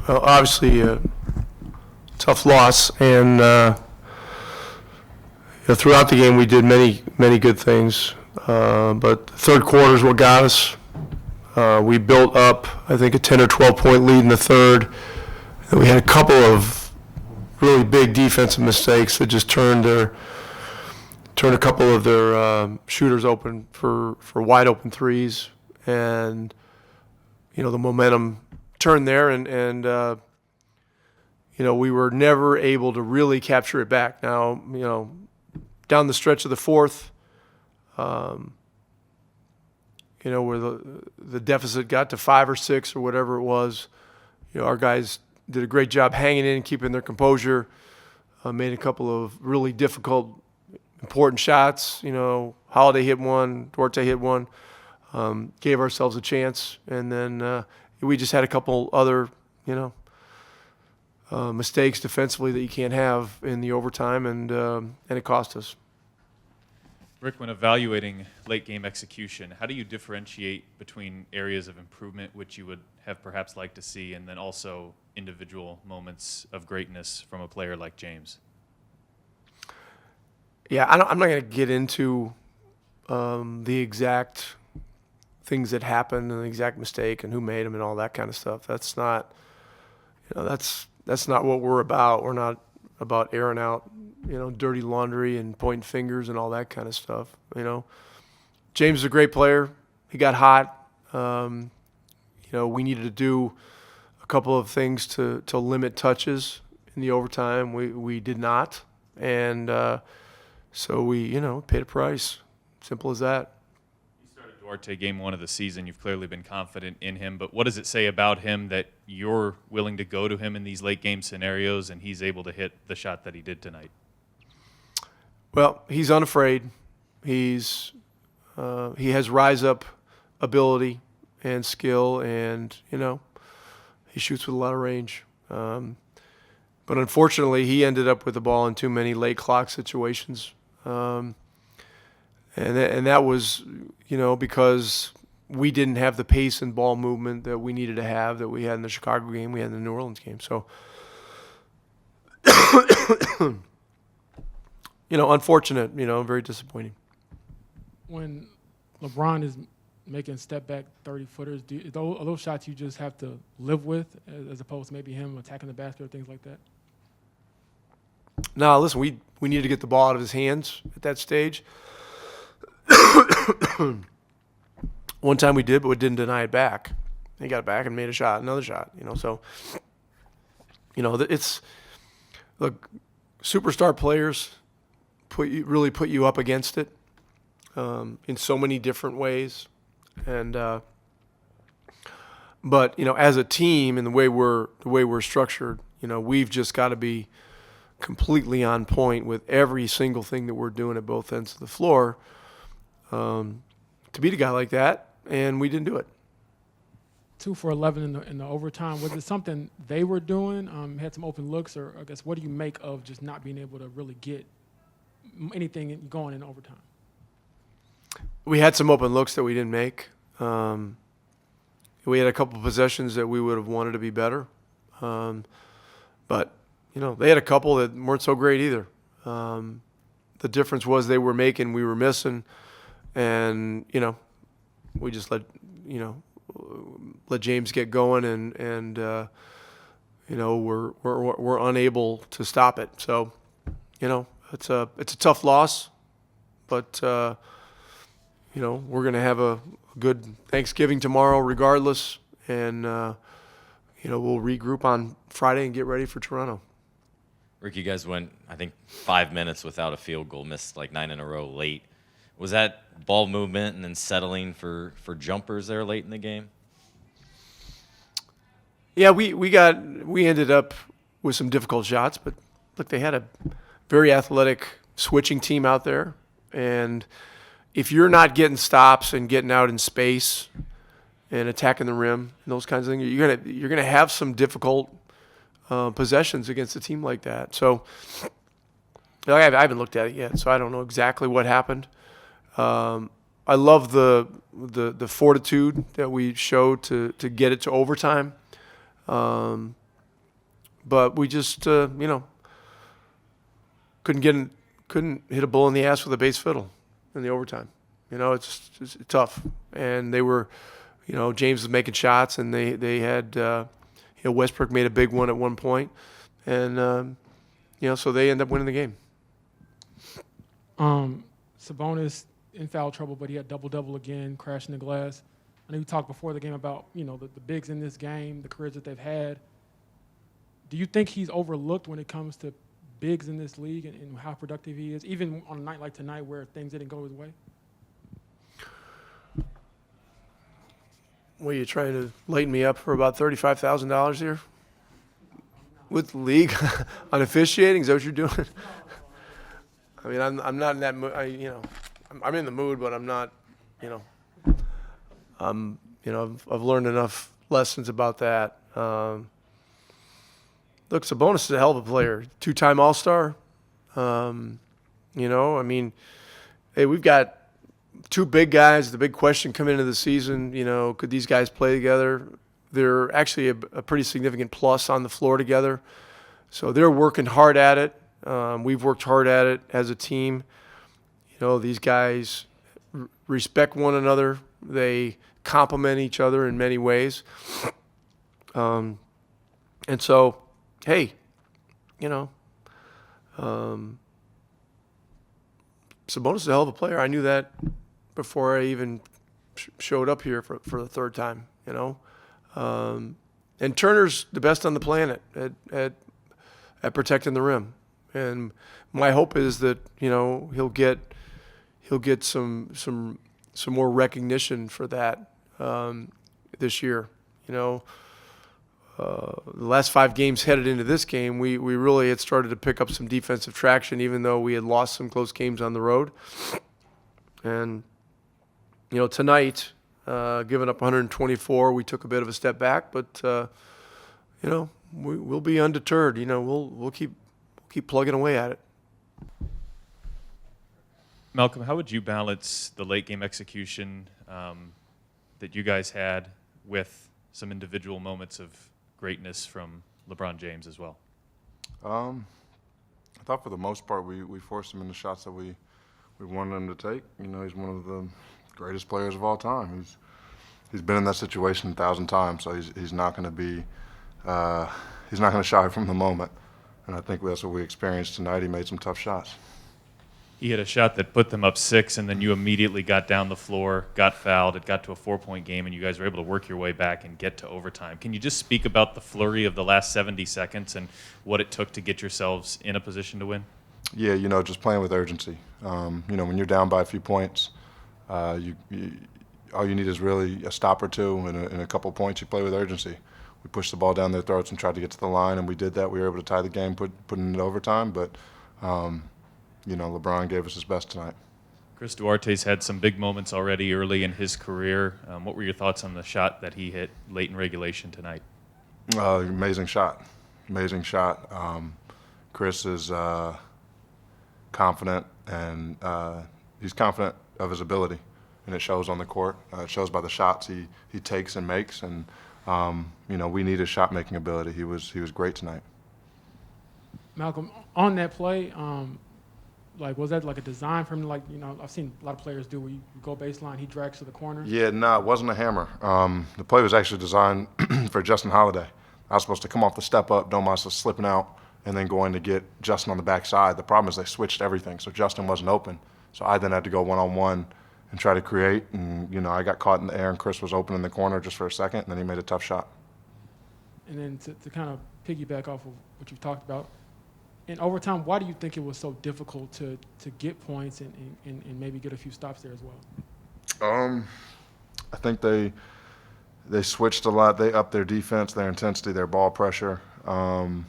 Well, obviously a tough loss, and throughout the game we did many good things, but the third quarter is what got us. We built up, I think, a 10 or 12 point lead in the third, and we had a couple of really big defensive mistakes that just turned a couple of their shooters open for wide open threes, and the momentum turned there, and we were never able to really capture it back. Now, down the stretch of the fourth, where the deficit got to 5 or 6 or whatever it was, our guys did a great job hanging in, keeping their composure, made a couple of really difficult, important shots. Holiday hit one, Duarte hit one, gave ourselves a chance, and then we just had a couple other, mistakes defensively that you can't have in the overtime, and it cost us. Rick, when evaluating late game execution, how do you differentiate between areas of improvement which you would have perhaps liked to see, and then also individual moments of greatness from a player like James? Yeah, I'm not going to get into the exact things that happened and the exact mistake and who made them and all that kind of stuff. That's not, that's not what we're about. We're not about airing out, dirty laundry and pointing fingers and all that kind of stuff. James is a great player. He got hot. We needed to do a couple of things to limit touches in the overtime. We did not, and so we paid a price. Simple as that. You started Duarte game 1 of the season. You've clearly been confident in him, but what does it say about him that you're willing to go to him in these late game scenarios and he's able to hit the shot that he did tonight? Well, he's unafraid. He has rise up ability and skill, and he shoots with a lot of range. But unfortunately, he ended up with the ball in too many late clock situations. And that was, because we didn't have the pace and ball movement that we needed to have, that we had in the Chicago game, we had in the New Orleans game. So, unfortunate, very disappointing. When LeBron is making step-back 30-footers, are those shots you just have to live with, as opposed to maybe him attacking the basket or things like that? No, listen, we needed to get the ball out of his hands at that stage. One time we did, but we didn't deny it back. He got it back and made a shot, another shot. So, it's look, superstar players really put you up against it in so many different ways, and but as a team and the way we're structured, we've just got to be completely on point with every single thing that we're doing at both ends of the floor to beat a guy like that, and we didn't do it. 2 for 11 in the overtime. Was it something they were doing? Had some open looks, or I guess what do you make of just not being able to really get anything going in overtime? We had some open looks that we didn't make. We had a couple of possessions that we would have wanted to be better, but they had a couple that weren't so great either. The difference was they were making, we were missing, and we just let James get going, and we're unable to stop it. So it's a tough loss, but we're gonna have a good Thanksgiving tomorrow regardless, and we'll regroup on Friday and get ready for Toronto. Rick, you guys went, I think, 5 minutes without a field goal, missed like 9 in a row late. Was that ball movement and then settling for jumpers there late in the game? Yeah, we ended up with some difficult shots, but look, they had a very athletic switching team out there, and if you're not getting stops and getting out in space and attacking the rim and those kinds of things, you're gonna have some difficult possessions against a team like that. So I haven't looked at it yet, so I don't know exactly what happened. I love the fortitude that we showed to get it to overtime. but we just couldn't hit a bull in the ass with a bass fiddle in the overtime. It's tough, and they were, James was making shots, and they had, Westbrook made a big one at one point, and so they end up winning the game. Sabonis in foul trouble, but he had double-double again, crashing the glass. I know you talked before the game about, the bigs in this game, the careers that they've had. Do you think he's overlooked when it comes to bigs in this league and how productive he is, even on a night like tonight where things didn't go his way? What, are you trying to lighten me up for about $35,000 here? With the league on officiating? Is that what you're doing? I mean, I'm not in that mood. I'm in the mood, but I'm not, I've learned enough lessons about that. Look, Sabonis is a hell of a player. 2-time All-Star. Hey, we've got two big guys. The big question coming into the season, could these guys play together? They're actually a pretty significant plus on the floor together. So they're working hard at it. We've worked hard at it as a team. These guys respect one another. They complement each other in many ways. And so, hey, Sabonis is a hell of a player. I knew that before I even showed up here for the third time, And Turner's the best on the planet at protecting the rim. And my hope is that, he'll get some more recognition for that this year. The last 5 games headed into this game, we really had started to pick up some defensive traction, even though we had lost some close games on the road. And, tonight, giving up 124, we took a bit of a step back, but, we'll be undeterred. We'll keep plugging away at it. Malcolm, how would you balance the late game execution that you guys had with some individual moments of greatness from LeBron James as well? I thought for the most part we forced him into shots that we wanted him to take. He's one of the greatest players of all time. He's been in that situation 1,000 times, so he's not going to be he's not going to shy from the moment. And I think that's what we experienced tonight. He made some tough shots. He had a shot that put them up 6, and then you immediately got down the floor, got fouled. It got to a 4-point game, and you guys were able to work your way back and get to overtime. Can you just speak about the flurry of the last 70 seconds and what it took to get yourselves in a position to win? Yeah, just playing with urgency. When you're down by a few points, all you need is really a stop or two, and in a couple points you play with urgency. We pushed the ball down their throats and tried to get to the line, and we did that. We were able to tie the game, put it into overtime, but LeBron gave us his best tonight. Chris Duarte's had some big moments already early in his career. What were your thoughts on the shot that he hit late in regulation tonight? Amazing shot. Chris is confident, and he's confident of his ability, and it shows on the court. It shows by the shots he takes and makes, and we need his shot-making ability. He was great tonight. Malcolm, on that play, was that like a design from I've seen a lot of players do where you go baseline, he drags to the corner? Yeah, no, it wasn't a hammer. The play was actually designed for Justin Holiday. I was supposed to come off the step up, Domas was slipping out, and then going to get Justin on the backside. The problem is they switched everything, so Justin wasn't open. So I then had to go one-on-one and try to create, and I got caught in the air, and Chris was open in the corner just for a second, and then he made a tough shot. And then to kind of piggyback off of what you've talked about, in overtime, why do you think it was so difficult to get points and maybe get a few stops there as well? I think they switched a lot. They upped their defense, their intensity, their ball pressure. I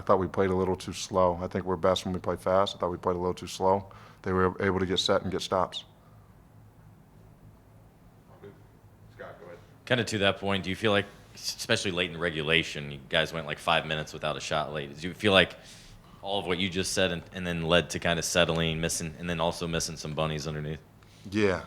thought we played a little too slow. I think we're best when we play fast. I thought we played a little too slow. They were able to get set and get stops. Scott, go ahead. Kind of to that point, do you feel like, especially late in regulation, you guys went like 5 minutes without a shot late. Do you feel like all of what you just said and then led to kind of settling, missing, and then also missing some bunnies underneath? Yeah,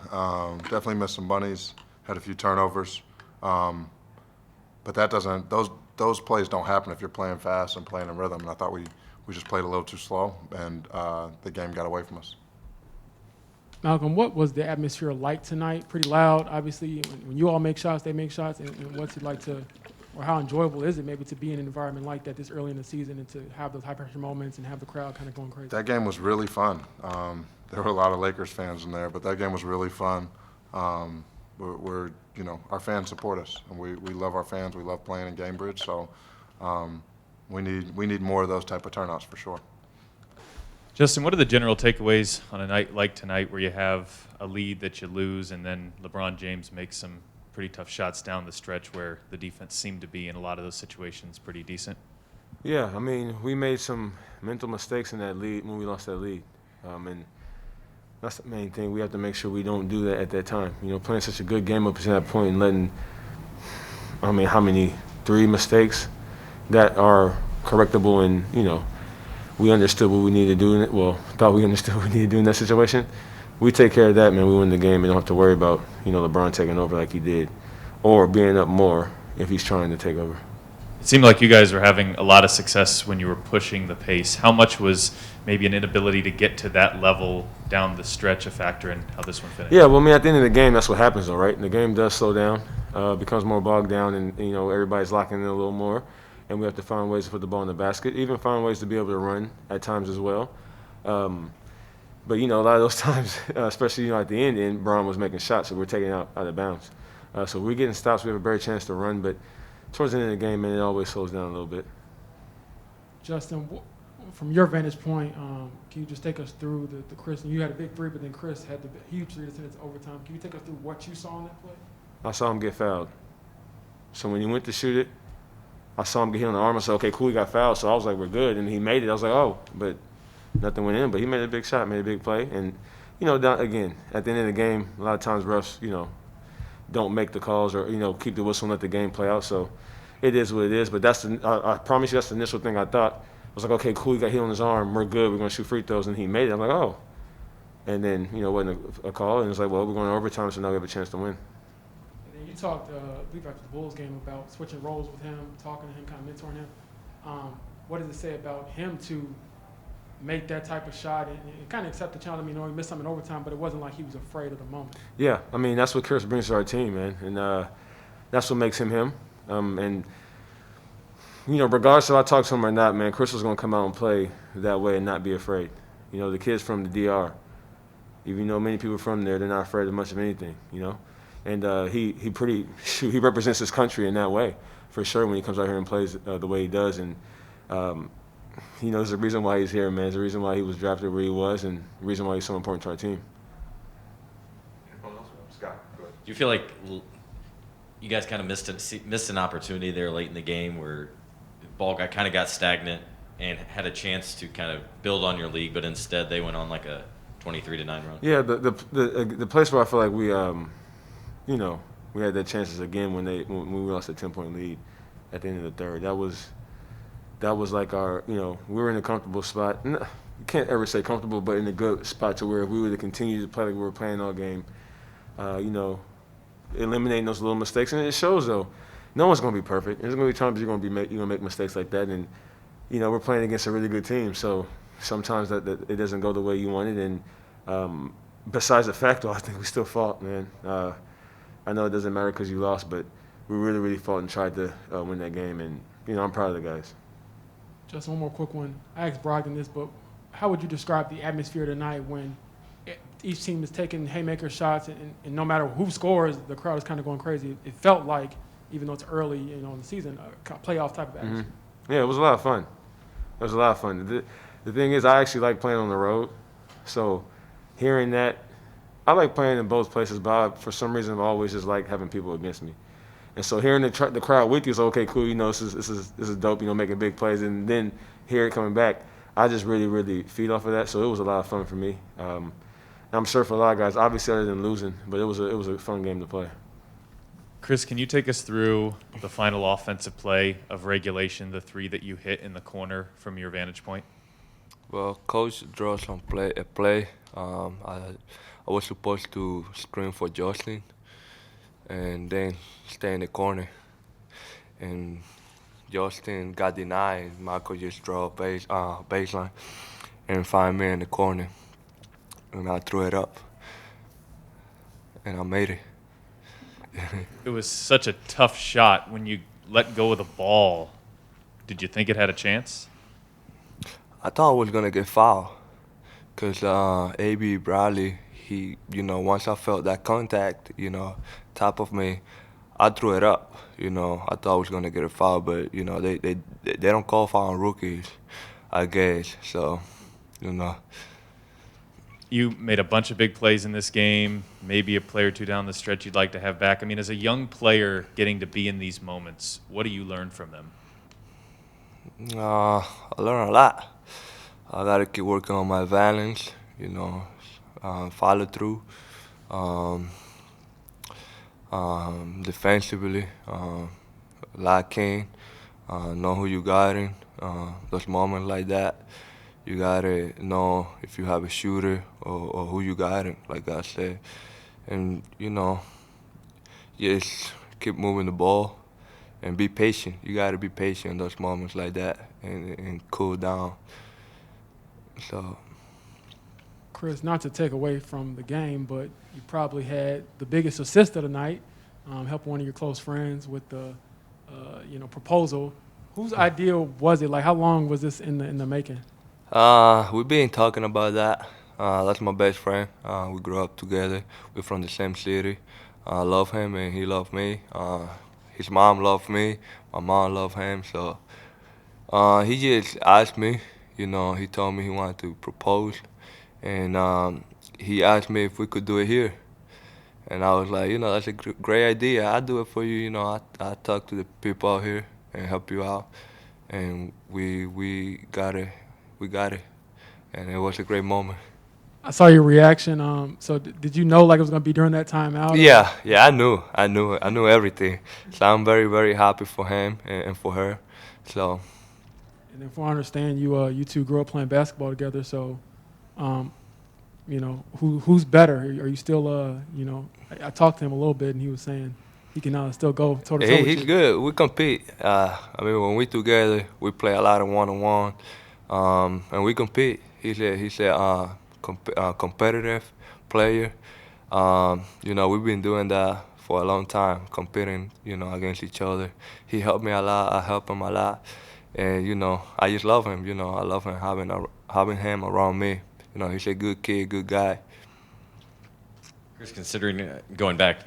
definitely missed some bunnies, had a few turnovers. But that doesn't, those plays don't happen if you're playing fast and playing in rhythm. And I thought we just played a little too slow, and the game got away from us. Malcolm, what was the atmosphere like tonight? Pretty loud, obviously. When you all make shots, they make shots. And what's it like to, or how enjoyable is it maybe to be in an environment like that this early in the season and to have those high-pressure moments and have the crowd kind of going crazy? That game was really fun. There were a lot of Lakers fans in there, but that game was really fun. We're our fans support us, and we love our fans. We love playing in Gamebridge, so we need more of those type of turnouts for sure. Justin, what are the general takeaways on a night like tonight where you have a lead that you lose and then LeBron James makes some pretty tough shots down the stretch where the defense seemed to be in a lot of those situations pretty decent? Yeah, I mean, we made some mental mistakes in that lead when we lost that lead. And that's the main thing. We have to make sure we don't do that at that time. Playing such a good game up to that point and letting, how many? 3 mistakes that are correctable and, we understood what we needed to do. Thought we understood what we needed to do in that situation. We take care of that, man. We win the game and don't have to worry about, LeBron taking over like he did or being up more if he's trying to take over. It seemed like you guys were having a lot of success when you were pushing the pace. How much was maybe an inability to get to that level down the stretch a factor in how this one finished? Yeah, well, at the end of the game, that's what happens, though, right? The game does slow down, becomes more bogged down, and everybody's locking in a little more, and we have to find ways to put the ball in the basket, even find ways to be able to run at times as well. But a lot of those times, especially at the end, Braun was making shots, so we're taking out of bounds. So we're getting stops. We have a better chance to run, but towards the end of the game, man, it always slows down a little bit. Justin, from your vantage point, can you just take us through the Chris? You had a big 3, but then Chris had the huge 3 to send it to overtime. Can you take us through what you saw in that play? I saw him get fouled. So when he went to shoot it, I saw him get hit on the arm. I said, okay, cool, he got fouled. So I was like, we're good. And he made it. I was like, oh, but nothing went in. But he made a big shot, made a big play. And, again, at the end of the game, a lot of times refs, don't make the calls or, keep the whistle and let the game play out. So it is what it is. But I promise you that's the initial thing I thought. I was like, okay, cool, he got hit on his arm. We're good. We're going to shoot free throws. And he made it. I'm like, oh. And then, it wasn't a call. And it's like, well, we're going to overtime, so now we have a chance to win. And then you talked, I believe after the Bulls game, about switching roles with him, talking to him, kind of mentoring him. What does it say about him to make that type of shot and kind of accept the challenge? He missed something in overtime, but it wasn't like he was afraid of the moment. Yeah, that's what Chris brings to our team, man. And that's what makes him him. And regardless if I talk to him or not, man, Chris was going to come out and play that way and not be afraid. The kid's from the DR. Even though many people from there, they're not afraid of much of anything, And he represents his country in that way, for sure, when he comes out here and plays the way he does. And, there's a reason why he's here, man. There's a reason why he was drafted where he was and the reason why he's so important to our team. Scott, go ahead. Do you feel like you guys kind of missed an opportunity there late in the game where the ball got stagnant and had a chance to kind of build on your lead, but instead they went on like a 23-9 run? Yeah, the place where I feel like we we had that chances again when we lost a 10-point lead at the end of the third. That was like our, we were in a comfortable spot. You can't ever say comfortable, but in a good spot to where if we were to continue to play like we were playing all game, eliminating those little mistakes. And it shows, though, no one's going to be perfect. There's going to be times you're going to make mistakes like that. And, we're playing against a really good team. So sometimes that it doesn't go the way you wanted. And besides the fact, though, I think we still fought, man. I know it doesn't matter because you lost, but we really, really fought and tried to win that game. And, I'm proud of the guys. Just one more quick one. I asked Brogdon this, but how would you describe the atmosphere tonight when each team is taking haymaker shots and no matter who scores, the crowd is kind of going crazy? It felt like, even though it's early, in the season, a playoff type of atmosphere. Mm-hmm. Yeah, it was a lot of fun. It was a lot of fun. The thing is, I actually like playing on the road. So hearing that, I like playing in both places, but for some reason, I always just like having people against me. And so hearing the crowd with you is okay, cool. This is dope. Making big plays, and then hear it coming back. I just really, really feed off of that. So it was a lot of fun for me. I'm sure for a lot of guys, obviously other than losing, but it was a fun game to play. Chris, can you take us through the final offensive play of regulation, the 3 that you hit in the corner from your vantage point? Well, coach draws a play. I was supposed to screen for Jocelyn and then stay in the corner. And Justin got denied. Michael just drove baseline and find me in the corner, and I threw it up, and I made it. It was such a tough shot when you let go of the ball. Did you think it had a chance? I thought I was gonna get fouled, cause AB Bradley, once I felt that contact, top of me, I threw it up. I thought I was gonna get a foul, but they don't call foul on rookies, I guess. So, You made a bunch of big plays in this game, maybe a play or two down the stretch you'd like to have back. I mean, as a young player getting to be in these moments, what do you learn from them? I learned a lot. I gotta keep working on my balance, follow through. Um, Defensively, lock in, know who you got in. Those moments like that, you gotta know if you have a shooter or who you got in, like I said. And, just keep moving the ball and be patient. You gotta be patient in those moments like that and cool down. So. Chris, not to take away from the game, but you probably had the biggest assist of the night, helping one of your close friends with the, proposal. Whose idea was it? Like, how long was this in the making? We've been talking about that. That's my best friend. We grew up together. We're from the same city. I love him and he loved me. His mom loved me. My mom loved him. So he just asked me. He told me he wanted to propose, and he asked me if we could do it here. And I was like, that's a great idea. I'll do it for you. I talk to the people out here and help you out. And we got it. We got it. And it was a great moment. I saw your reaction. So did you know like it was gonna be during that time out? Yeah, I knew everything. So I'm very, very happy for him and for her. So. And if I understand, you two grew up playing basketball together. So, who's better? Are you still I talked to him a little bit, and he was saying he can still go toe to toe with you. He's good. We compete. When we together, we play a lot of one-on-one, and we compete. He's a competitive player. We've been doing that for a long time, competing, against each other. He helped me a lot. I help him a lot, and I just love him. I love him having him around me. He's a good kid, good guy. Chris, considering going back,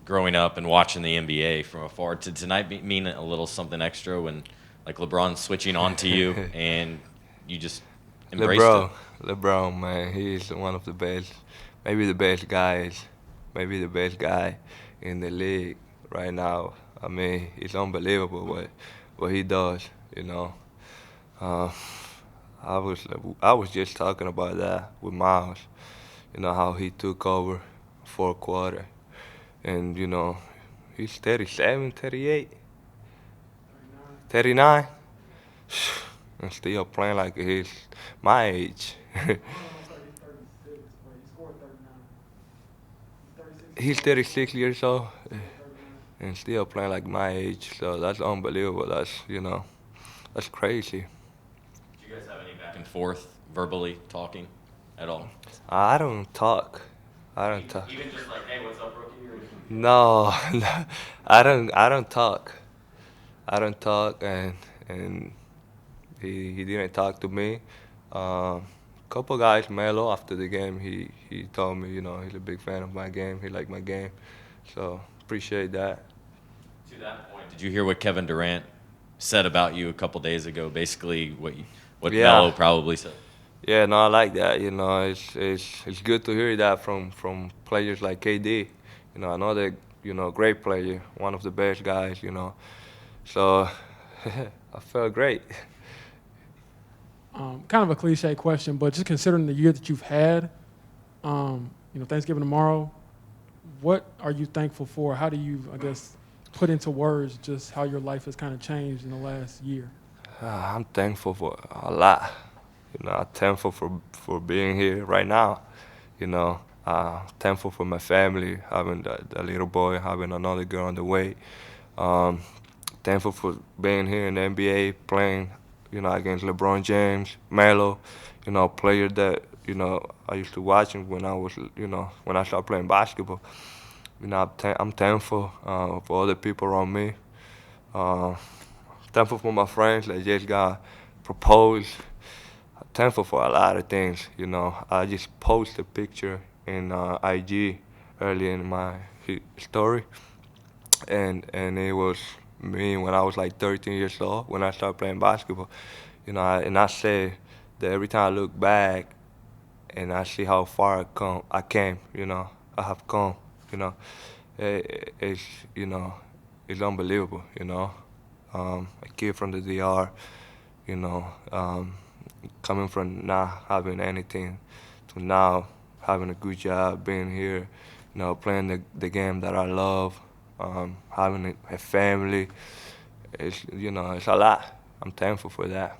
growing up and watching the NBA from afar, did tonight mean a little something extra when, like, LeBron's switching on to you and you just embraced it? LeBron, man, he is one of the best, maybe the best guy in the league right now. I mean, it's unbelievable what he does. I was just talking about that with Miles. How he took over fourth quarter, and he's 37, 38, 39, and still playing like he's my age. He's 36 years old and still playing like my age. So that's unbelievable. That's crazy. Do you guys have any back and forth verbally talking at all? I don't talk. Even just like, hey, what's up, rookie? No, I don't talk. I don't talk, and he didn't talk to me. Couple guys, Melo, after the game, he told me, he's a big fan of my game. He liked my game, so appreciate that. To that point, did you hear what Kevin Durant said about you a couple days ago? Basically, what Melo probably said. Yeah, no, I like that. It's good to hear that from players like KD. Another great player, one of the best guys. So I felt great. Kind of a cliche question, but just considering the year that you've had, Thanksgiving tomorrow, what are you thankful for? How do you, I guess, put into words just how your life has kind of changed in the last year? I'm thankful for a lot. I'm thankful for being here right now. Thankful for my family, having the little boy, having another girl on the way. thankful for being here in the NBA, playing, against LeBron James, Melo, player that, I used to watch him when I was, when I started playing basketball. I'm thankful for other people around me. Thankful for my friends that just got proposed. Thankful for a lot of things, I just posted a picture in IG early in my story, and it was me when I was like 13 years old when I started playing basketball. And I say that every time I look back and I see how far I came, I have come, it's, it's unbelievable, a kid from the DR, coming from not having anything to now having a good job, being here, playing the game that I love, having a family. It's, it's a lot. I'm thankful for that.